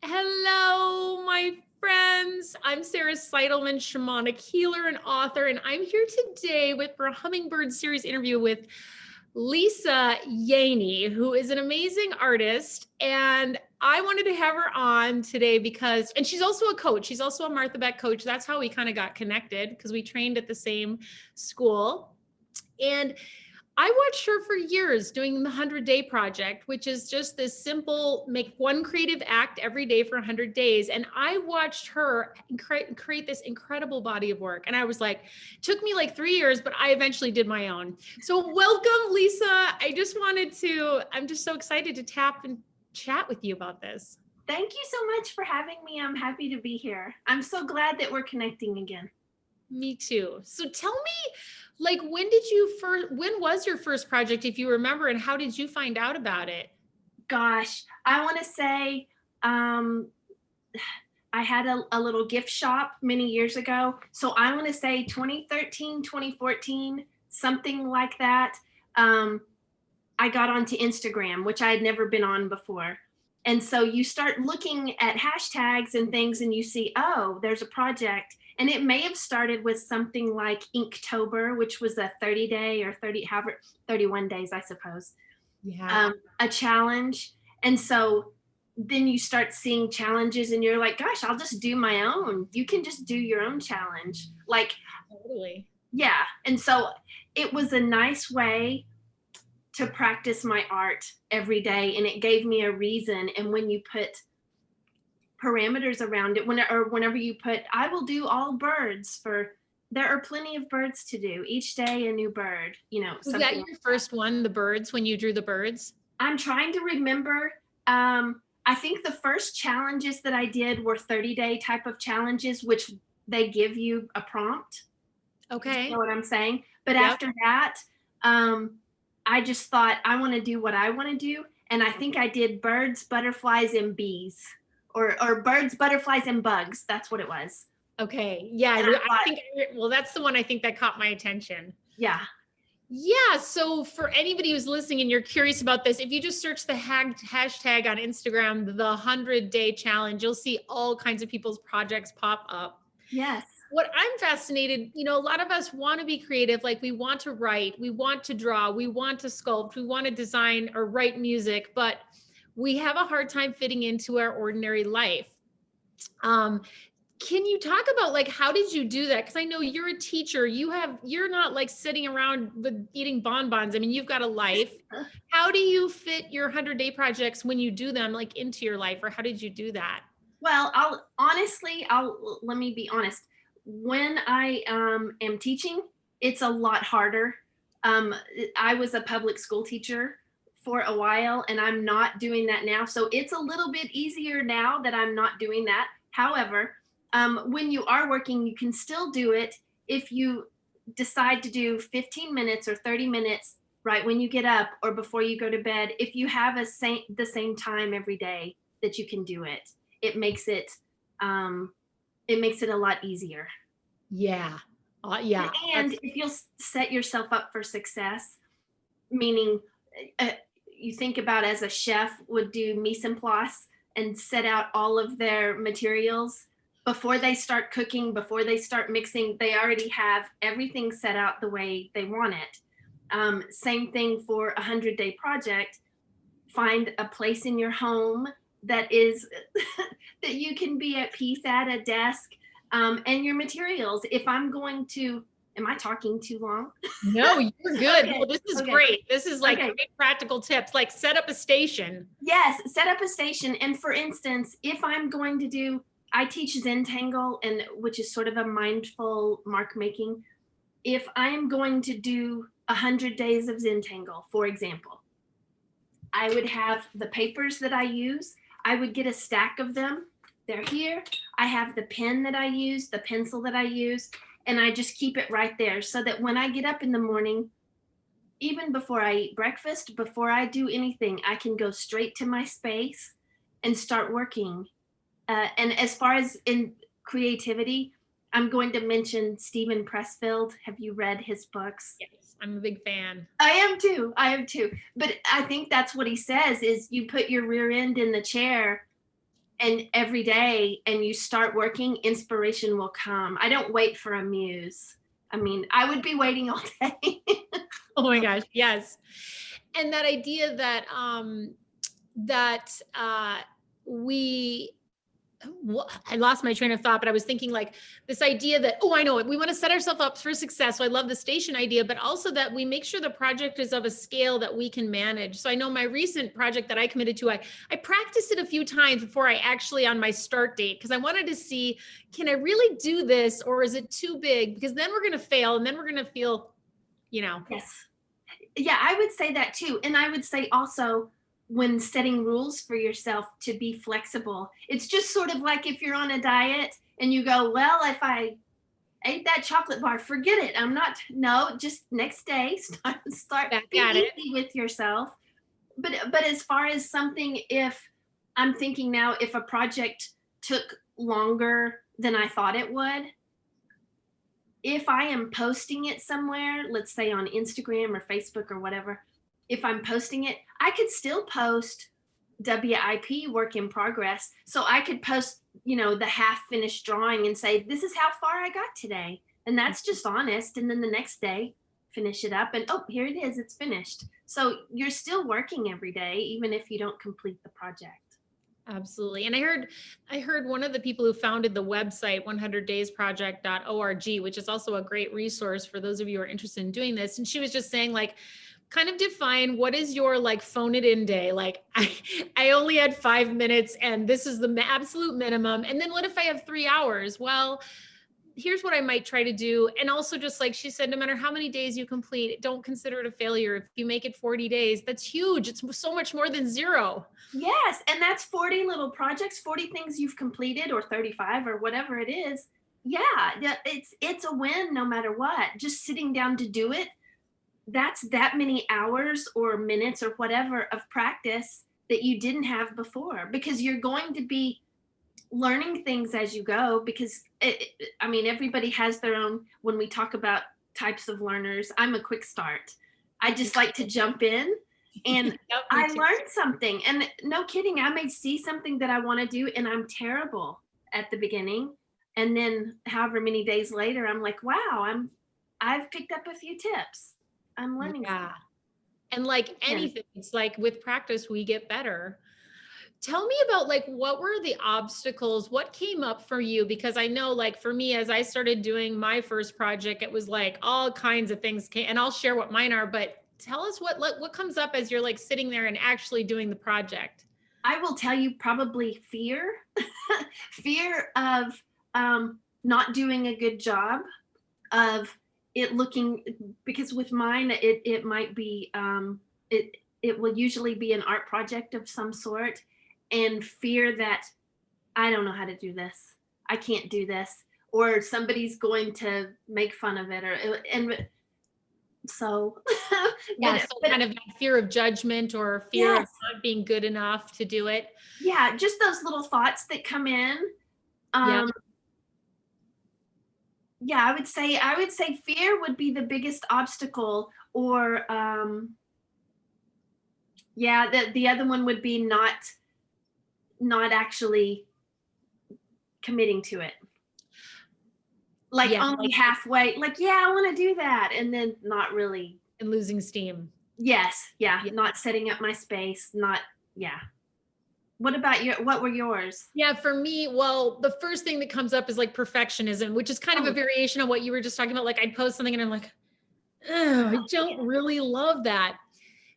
Hello, my friends. I'm Sarah Seidelman, shamanic healer and author, and I'm here today for a Hummingbird series interview with Lisa Yahne, who is an amazing artist. And I wanted to have her on today and she's also a coach. She's also a Martha Beck coach. That's how we kind of got connected because we trained at the same school. And I watched her for years doing the 100-Day Project, which is just this simple, make one creative act every day for 100 days. And I watched her create this incredible body of work. And I was like, it took me like 3 years, but I eventually did my own. So welcome, Lisa. I'm just so excited to tap and chat with you about this. Thank you so much for having me. I'm happy to be here. I'm so glad that we're connecting again. Me too. So tell me, like, when was your first project, if you remember, and how did you find out about it? Gosh, I want to say I had a little gift shop many years ago. So I want to say 2013, 2014, something like that. I got onto Instagram, which I had never been on before. And so you start looking at hashtags and things and you see, oh, there's a project. And it may have started with something like Inktober, which was a 30-day or 31 days, I suppose. Yeah. A challenge. And so then you start seeing challenges and you're like, gosh, I'll just do my own. You can just do your own challenge. Like, Totally. yeah. And so it was a nice way to practice my art every day, and it gave me a reason. And when you put parameters around it, whenever you put, I will do all birds there are plenty of birds to do each day, a new bird, Was that something. your first one, the birds, when you drew the birds? I'm trying to remember. I think the first challenges that I did were 30-day type of challenges, which they give you a prompt. Okay. You know what I'm saying? But Yep. after that, I just thought I want to do what I want to do. And I think I did birds, butterflies, and bees, or birds, butterflies, and bugs. That's what it was. Okay. Yeah. Well, that's the one I think that caught my attention. Yeah. Yeah. So for anybody who's listening and you're curious about this, if you just search the hashtag on Instagram, the 100-Day Challenge, you'll see all kinds of people's projects pop up. Yes. What I'm fascinated, a lot of us want to be creative. Like, we want to write, we want to draw, we want to sculpt, we want to design or write music, but we have a hard time fitting into our ordinary life. Can you talk about, like, how did you do that? Because I know you're a teacher. You're not like sitting around with eating bonbons. I mean, you've got a life. How do you fit your 100-day projects when you do them, like, into your life, or how did you do that? Well, let me be honest. When I am teaching, it's a lot harder. I was a public school teacher for a while, and I'm not doing that now. So it's a little bit easier now that I'm not doing that. However, when you are working, you can still do it if you decide to do 15 minutes or 30 minutes right when you get up or before you go to bed. If you have the same time every day that you can do it, it makes it a lot easier. Yeah. Yeah. And if you'll set yourself up for success, meaning you think about as a chef would do mise en place and set out all of their materials before they start cooking, before they start mixing, they already have everything set out the way they want it. Same thing for a 100-day project. Find a place in your home that is that you can be at peace at a desk, and your materials. If I'm going to, am I talking too long? No, you're good. Okay. Well, this is Okay. great. This is like Okay. great practical tips, like set up a station. Yes, set up a station. And for instance, if I'm going to do, I teach Zentangle, and which is sort of a mindful mark making. If I'm going to do 100 days of Zentangle, for example, I would have the papers that I use. I would get a stack of them. They're here. I have the pen that I use, the pencil that I use, and I just keep it right there so that when I get up in the morning, even before I eat breakfast, before I do anything, I can go straight to my space and start working. And as far as in creativity, I'm going to mention Stephen Pressfield. Have you read his books? Yes, I'm a big fan. I am too. I am too. But I think that's what he says is you put your rear end in the chair and every day, and you start working, inspiration will come. I don't wait for a muse. I mean, I would be waiting all day. Oh my gosh, yes. And that idea that that we I lost my train of thought, but I was thinking like this idea that, oh, I know it. We want to set ourselves up for success. So I love the station idea, but also that we make sure the project is of a scale that we can manage. So I know my recent project that I committed to, I practiced it a few times before I actually on my start date, because I wanted to see, can I really do this or is it too big? Because then we're going to fail and then we're going to feel, you know. Yes. Yeah, I would say that too. And I would say also, when setting rules for yourself, to be flexible. It's just sort of like if you're on a diet and you go, well, if I ate that chocolate bar, forget it. I'm not, no, just next day, start Back be at it. easy with yourself. But as far as something, if I'm thinking now, if a project took longer than I thought it would, if I am posting it somewhere, let's say on Instagram or Facebook or whatever, if I'm posting it, I could still post WIP, work in progress. So I could post, the half finished drawing and say, this is how far I got today. And that's just honest. And then the next day, finish it up and, oh, here it is, it's finished. So you're still working every day, even if you don't complete the project. Absolutely. And I heard one of the people who founded the website 100daysproject.org, which is also a great resource for those of you who are interested in doing this. And she was just saying like, kind of define what is your like phone it in day. Like I only had 5 minutes and this is the absolute minimum. And then what if I have 3 hours? Well, here's what I might try to do. And also just like she said, no matter how many days you complete, don't consider it a failure. If you make it 40 days, that's huge. It's so much more than zero. Yes, and that's 40 little projects, 40 things you've completed, or 35 or whatever it is. Yeah, yeah, it's a win no matter what. Just sitting down to do it, that's that many hours or minutes or whatever of practice that you didn't have before, because you're going to be learning things as you go, because I mean, everybody has their own. When we talk about types of learners, I'm a quick start. I just like to jump in, and Yep, me I too. learned something, and no kidding, I may see something that I want to do and I'm terrible at the beginning, and then however many days later I'm like, wow, I've picked up a few tips. I'm learning Yeah. something. And like And anything, it's like with practice, we get better. Tell me about like what were the obstacles? What came up for you? Because I know like for me, as I started doing my first project, it was like all kinds of things came, and I'll share what mine are, but tell us what comes up as you're like sitting there and actually doing the project. I will tell you, probably fear, fear of not doing a good job, of it looking, because with mine it might be it will usually be an art project of some sort, and fear that I don't know how to do this, I can't do this, or somebody's going to make fun of it, or and so Yeah. So but kind of that fear of judgment or fear of yes, not being good enough to do it. yeah, just those little thoughts that come in. Yeah. um yeah, I would say fear would be the biggest obstacle, or yeah, the other one would be not actually committing to it. Like Yeah. only Like halfway, like, yeah, I want to do that, and then not really. and losing steam. Yes, yeah, Yeah. not setting up my space, not, yeah. What were yours? Yeah, for me, well, the first thing that comes up is like perfectionism, which is kind of a Oh, variation of what you were just talking about. Like I'd post something and I'm like, oh, I don't really love that.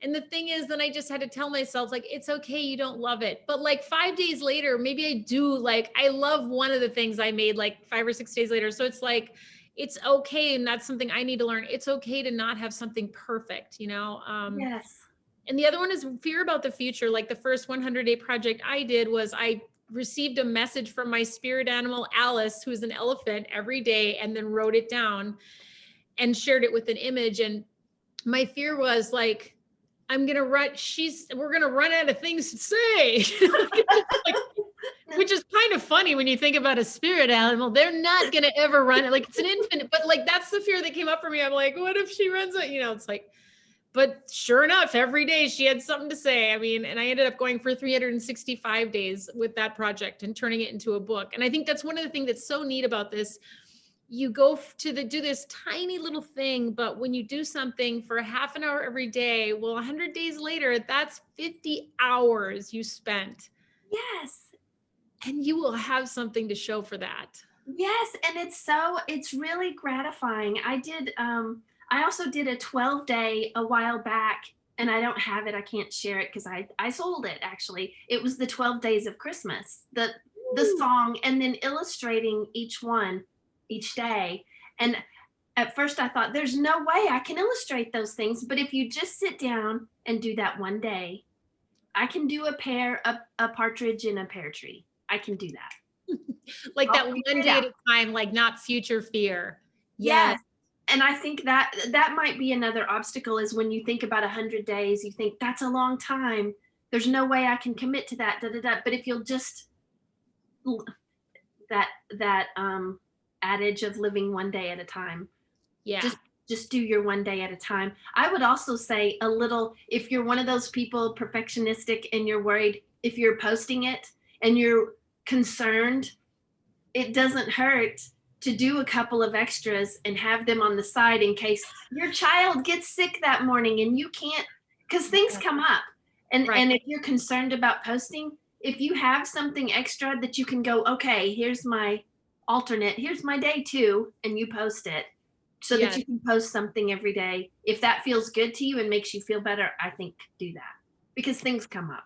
And the thing is, then I just had to tell myself, like, it's okay, you don't love it. But like 5 days later, maybe I do, like, I love one of the things I made like 5 or 6 days later. So it's like, it's okay. And that's something I need to learn. It's okay to not have something perfect, you know? yes. And the other one is fear about the future. Like the first 100-day project I did was I received a message from my spirit animal, Alice, who's an elephant, every day, and then wrote it down and shared it with an image. And my fear was like, we're gonna run out of things to say. Like, which is kind of funny when you think about a spirit animal. They're not gonna ever run it. Like it's an infinite, but like that's the fear that came up for me. I'm like, what if she runs it? You know, it's like, But sure enough, every day she had something to say. I mean, and I ended up going for 365 days with that project and turning it into a book. And I think that's one of the things that's so neat about this. You go do this tiny little thing, but when you do something for a half an hour every day, well, 100 days later, that's 50 hours you spent, Yes. and you will have something to show for that. Yes, and it's really gratifying. I also did a 12-day a while back, and I don't have it. I can't share it because I sold it actually. It was the 12 days of Christmas. The Ooh. song and then illustrating each one each day. And at first I thought there's no way I can illustrate those things, but if you just sit down and do that one day, I can do a partridge in a pear tree. I can do that. Like I'll that figure one it day at out. a time, like not future fear. Yes. Yes. And I think that might be another obstacle is when you think about 100 days, you think that's a long time. There's no way I can commit to that. Da, da, da. But if you'll just that adage of living one day at a time, Yeah. just do your one day at a time. I would also say a little, if you're one of those people perfectionistic and you're worried if you're posting it and you're concerned, it doesn't hurt to do a couple of extras and have them on the side in case your child gets sick that morning and you can't, because things come up. Right. And if you're concerned about posting, if you have something extra that you can go, okay, here's my alternate, here's my day two, and you post it so that Yes. you can post something every day. If that feels good to you and makes you feel better, I think do that because things come up.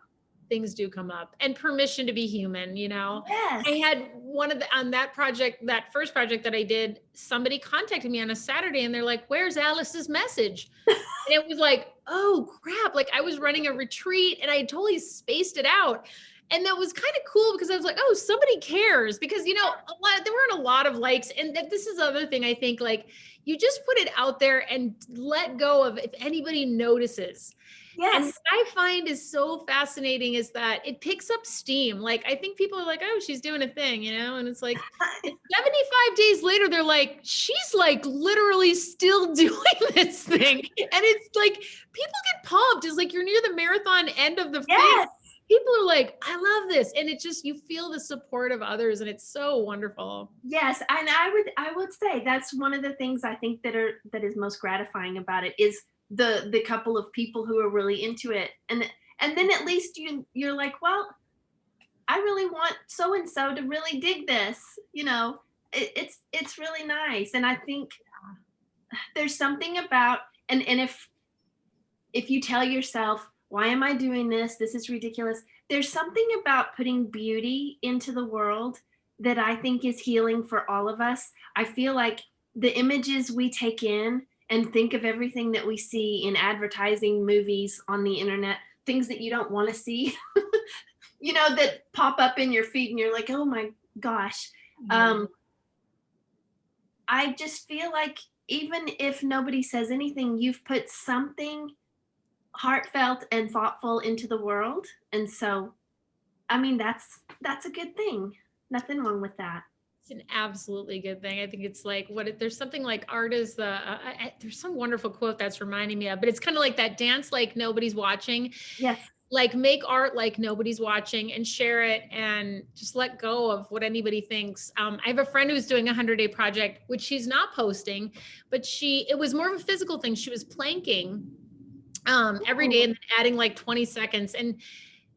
Things do come up, and permission to be human, you know. Yes. I had one of the on that project, that first project that I did, somebody contacted me on a Saturday and they're like, "Where's Alice's message?" And it was like, "Oh crap." Like I was running a retreat and I had totally spaced it out. And that was kind of cool because I was like, "Oh, somebody cares." Because there weren't a lot of likes, and this is the other thing I think, like you just put it out there and let go of if anybody notices. And what Yes. I find is so fascinating is that it picks up steam. Like, I think people are like, "Oh, she's doing a thing," and it's like 75 days later, they're like, "She's like literally still doing this thing." And it's like, people get pumped. It's like you're near the marathon end of the thing. Yes. People are like, "I love this." And it just, you feel the support of others, and it's so wonderful. Yes, and I would say that's one of the things I think that is most gratifying about it is the couple of people who are really into it. And then at least you're like, well, I really want so and so to really dig this. It's really nice. And I think there's something about and if you tell yourself, why am I doing this? This is ridiculous. There's something about putting beauty into the world that I think is healing for all of us. I feel like the images we take in and think of everything that we see in advertising, movies, on the internet, things that you don't want to see, that pop up in your feed and you're like, oh my gosh. Yeah. I just feel like even if nobody says anything, you've put something heartfelt and thoughtful into the world. And so, I mean, that's a good thing. Nothing wrong with that. It's an absolutely good thing. I think it's like there's something like art is there's some wonderful quote that's reminding me of, but it's kind of like that, dance like nobody's watching, Yes. like make art like nobody's watching and share it and just let go of what anybody thinks. I have a friend who's doing a 100-day project, which she's not posting, but it was more of a physical thing. She was planking every day and then adding like 20 seconds. And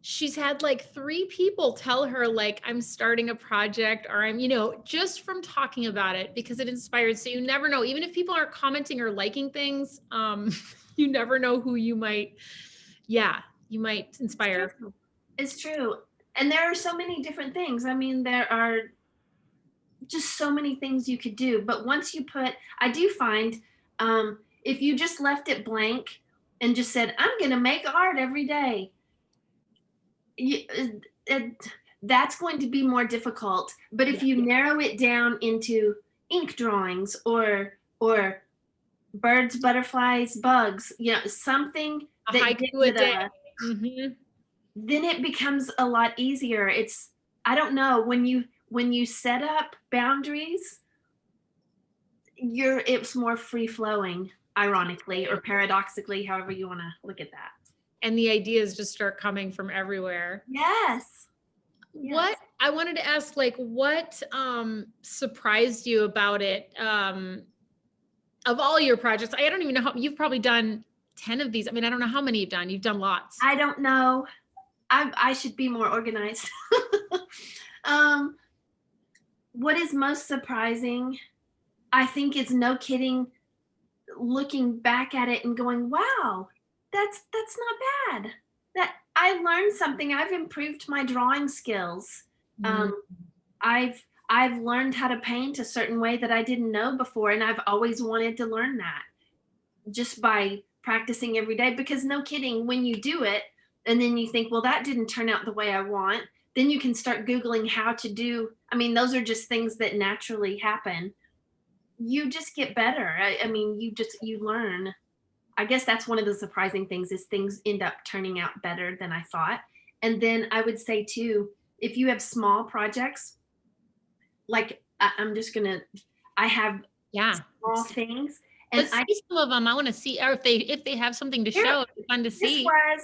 she's had like 3 people tell her, like, I'm starting a project, or I'm, just from talking about it, because it inspires. So you never know, even if people aren't commenting or liking things, you never know who you might inspire. It's true. And there are so many different things. I mean, there are just so many things you could do. But once you I do find if you just left it blank and just said, I'm going to make art every day, that's going to be more difficult. But if you narrow it down into ink drawings or birds, butterflies, bugs, something A that haiku a gives day. Mm-hmm. then it becomes a lot easier. I don't know, when you set up boundaries, it's more free flowing. ironically or paradoxically, however you want to look at that. And the ideas just start coming from everywhere. Yes. What I wanted to ask, like, what surprised you about it? Of all your projects, I don't even know how you've probably done 10 of these. I mean, I don't know how many you've done. You've done lots. I don't know. I should be more organized. What is most surprising, I think, is no kidding, looking back at it and going, wow, that's not bad. That I learned something. I've improved my drawing skills. Mm. I've learned how to paint a certain way that I didn't know before, and I've always wanted to learn that just by practicing every day. Because no kidding, when you do it and then you think, well, that didn't turn out the way I want, then you can start Googling how to do. I mean, those are just things that naturally happen. You just get better. I mean, you learn. I guess that's one of the surprising things, is things end up turning out better than I thought. And then I would say too, if you have small projects, like I'm just gonna, I have small things, and Let's see some of them. I want to see, or if they have something to show. It'd be fun to see. This was,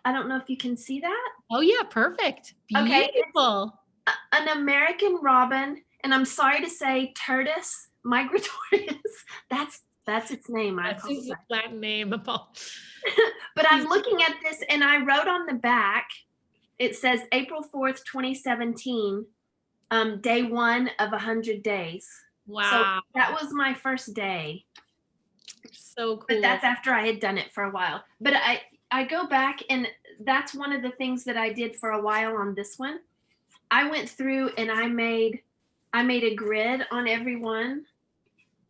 I don't know if you can see that. Oh yeah, perfect. Beautiful. Okay, an American robin, and I'm sorry to say, Turdus migratorius. That's its name. That's its Latin name. But I'm looking at this, and I wrote on the back, it says April 4th, 2017, day 1 of 100 days. Wow. So that was my first day. So cool. But that's after I had done it for a while. But I go back, and that's one of the things that I did for a while on this one. I went through and I made a grid on every one.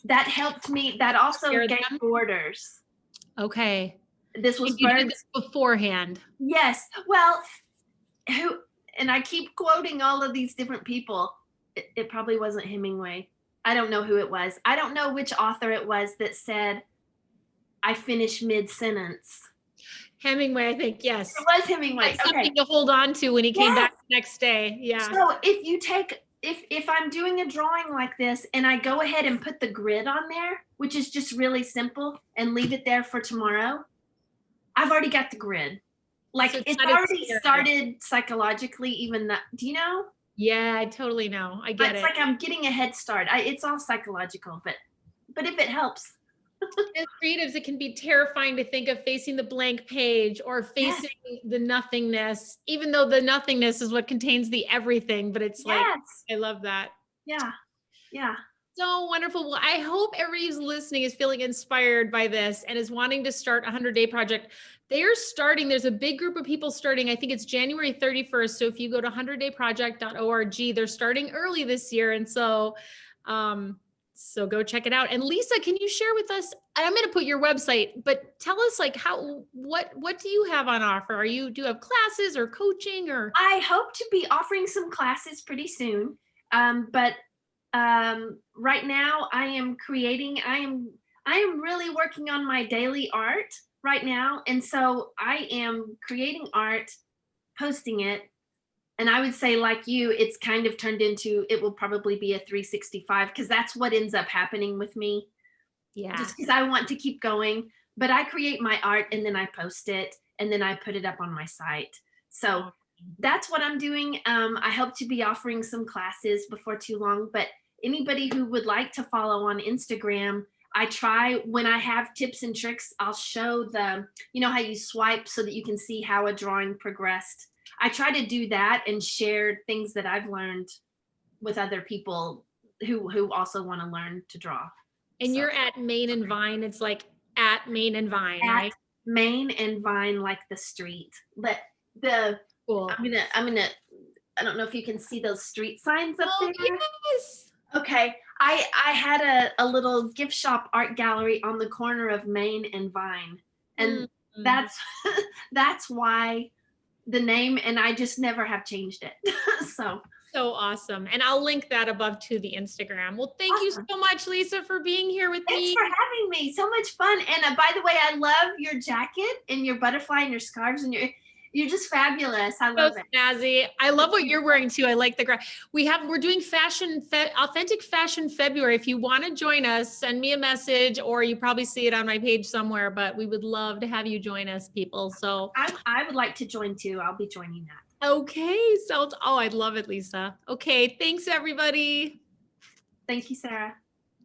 That helped me. That also gave borders. Okay. This was you did this beforehand. Yes. Well, and I keep quoting all of these different people. It probably wasn't Hemingway. I don't know who it was. I don't know which author it was that said, I finish mid-sentence. Hemingway, I think, yes. It was Hemingway. That's something to hold on to when he came back the next day. Yeah. So if you take, if I'm doing a drawing like this and I go ahead and put the grid on there, which is just really simple, and leave it there for tomorrow, I've already got the grid. Like, so it's already started psychologically, even that, do you know? Yeah, I totally know. I get it. It's like I'm getting a head start. It's all psychological, but if it helps. As creatives, it can be terrifying to think of facing the blank page or facing the nothingness, even though the nothingness is what contains the everything. But it's like, I love that. Yeah. Yeah. So wonderful. Well, I hope everybody who's listening is feeling inspired by this and is wanting to start a 100-day project. They're starting, there's a big group of people starting. I think it's January 31st. So if you go to 100dayproject.org, they're starting early this year. And so, so go check it out. And Lisa, can you share with us, I'm going to put your website, but tell us, like, what do you have on offer? Do you have classes or coaching, or? I hope to be offering some classes pretty soon. But right now I am really working on my daily art right now. And so I am creating art, posting it. And I would say, like you, it's kind of turned into, it will probably be a 365, because that's what ends up happening with me. Yeah. Just because I want to keep going. But I create my art and then I post it and then I put it up on my site. So that's what I'm doing. I hope to be offering some classes before too long, but anybody who would like to follow on Instagram, I try, when I have tips and tricks, I'll show you know how you swipe so that you can see how a drawing progressed. I try to do that and share things that I've learned with other people who also want to learn to draw. And you're at Main and Vine. It's like at Main and Vine, right? Main and Vine, like the street. But cool. I'm gonna. I don't know if you can see those street signs up there. Yes. Okay. I had a little gift shop art gallery on the corner of Main and Vine, and that's why the name, and I just never have changed it. So awesome. And I'll link that above to the Instagram. Well, thank you so much, Lisa, for being here with me. Thanks for having me. So much fun. And by the way, I love your jacket and your butterfly and your scarves and You're just fabulous. I So love it. snazzy. I love what you're wearing too. I like the we're doing authentic fashion February. If you want to join us, send me a message, or you probably see it on my page somewhere, but we would love to have you join us, people. So I would like to join too. I'll be joining that. okay. So I'd love it, Lisa. Okay, thanks everybody. Thank you, Sarah.